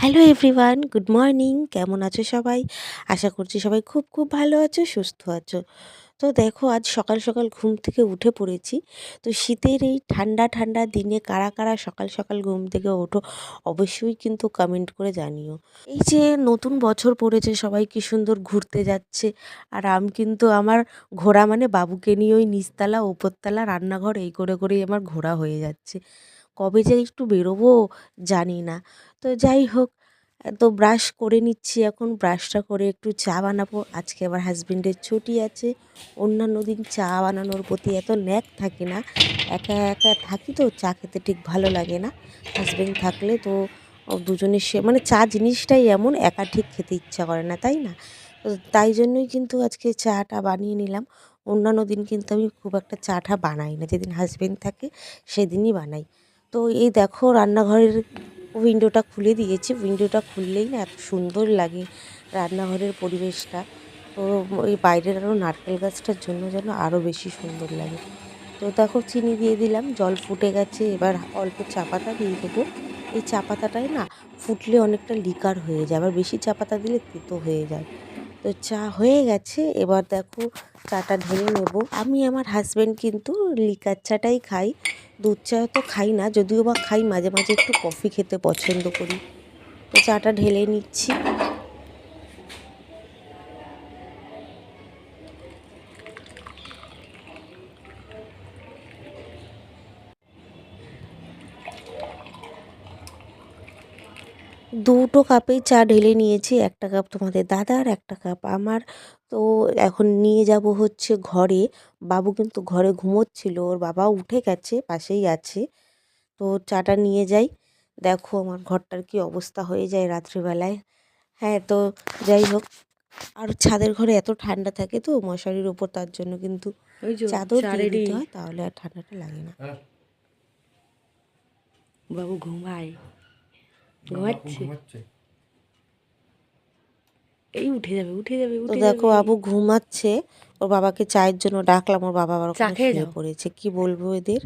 Hello everyone, good morning. কেমন আছো সবাই? আশা করছি সবাই খুব খুব ভালো আছো, সুস্থ আছো। তো দেখো, আজ সকাল সকাল ঘুম থেকে উঠে পড়েছি। তো শীতের এই ঠান্ডা ঠান্ডা দিনে কারা কারা সকাল সকাল ঘুম থেকে ওঠো, অবশ্যই কিন্তু কমেন্ট করে জানিও। এই যে নতুন বছর পড়েছে, সবাই কি সুন্দর ঘুরতে যাচ্ছে, আর আমি কিন্তু আমার ঘোরা মানে বাবুকে নিয়ে ওই নিচতলা ওপরতলা রান্নাঘর এই করে করেই আমার ঘোরা হয়ে যাচ্ছে। কবে যে একটু বেরোবো জানি না। তো যাই হোক, তো ব্রাশ করে নিচ্ছি, এখন ব্রাশটা করে একটু চা বানাবো। আজকে আবার হাজবেন্ডের ছুটি আছে। অন্যান্য দিন চা বানানোর প্রতি এত ন্যাক থাকে না, একা একা থাকি তো চা খেতে ঠিক ভালো লাগে না। হাজবেন্ড থাকলে তো দুজনে সে মানে চা জিনিসটাই এমন, একা ঠিক খেতে ইচ্ছা করে না, তাই না? তো তাই জন্যই কিন্তু আজকে চাটা বানিয়ে নিলাম। অন্যান্য দিন কিন্তু আমি খুব একটা চাটা বানাই না, যেদিন হাজবেন্ড থাকে সেদিনই বানাই। তো এই দেখো, রান্নাঘরের উইন্ডোটা খুলে দিয়েছি। উইন্ডোটা খুললেই না এত সুন্দর লাগে রান্নাঘরের পরিবেশটা। তো ওই বাইরের আরও নারকেল গাছটার জন্য যেন আরও বেশি সুন্দর লাগে। তো দেখো, চিনি দিয়ে দিলাম, জল ফুটে গেছে। এবার অল্প চা পাতা দিয়ে দেবো। এই চা পাতাটাই না ফুটলে অনেকটা লিকার হয়ে যায়, আবার বেশি চা পাতা দিলে তেতো হয়ে যায়। তো চা হয়ে গেছে, এবার দেখো চাটা ঢেলে নেব। আমি আমার হাজব্যান্ড কিন্তু লিকার চাটাই খাই, দুধ চা তো খাই না, যদিও বা খাই মাঝে মাঝে, একটু কফি খেতে পছন্দ করি। তো চাটা ঢেলে নিচ্ছি। দুটো কাপেই চা ঢেলে নিয়েছি, একটা কাপ তোমাদের দাদার, একটা কাপ আমার। তো এখন নিয়ে যাব হচ্ছে ঘরে। বাবু কিন্তু ঘরে ঘুমোচ্ছিল, ওর বাবা উঠে গেছে, পাশেই আছে। তো চাটা নিয়ে যাই। দেখো আমার ঘরটার কি অবস্থা হয়ে যায় রাত্রিবেলায়। হ্যাঁ, তো যাই হোক, আর ছাদের ঘরে এত ঠান্ডা থাকে তো মশারির ওপর, তার জন্য কিন্তু ওই যে চাদর চা দিয়ে রেডি। দিতে হয়, তাহলে আর ঠান্ডাটা লাগে না। বাবু ঘুমায়, বাবু ঘুমাচ্ছে। ঘুমাচ্ছে। এই উঠে যাবে, উঠে যাবে, তো উঠে দেখো যাবে। বাবু ঘুমাচ্ছে, ওর বাবাকে চায়ের জন্য ডাকলাম, ওর বাবা আবার চা ওখানে খেয়ে শুয়ে যাও। পড়েছে। কি বলবো এদের।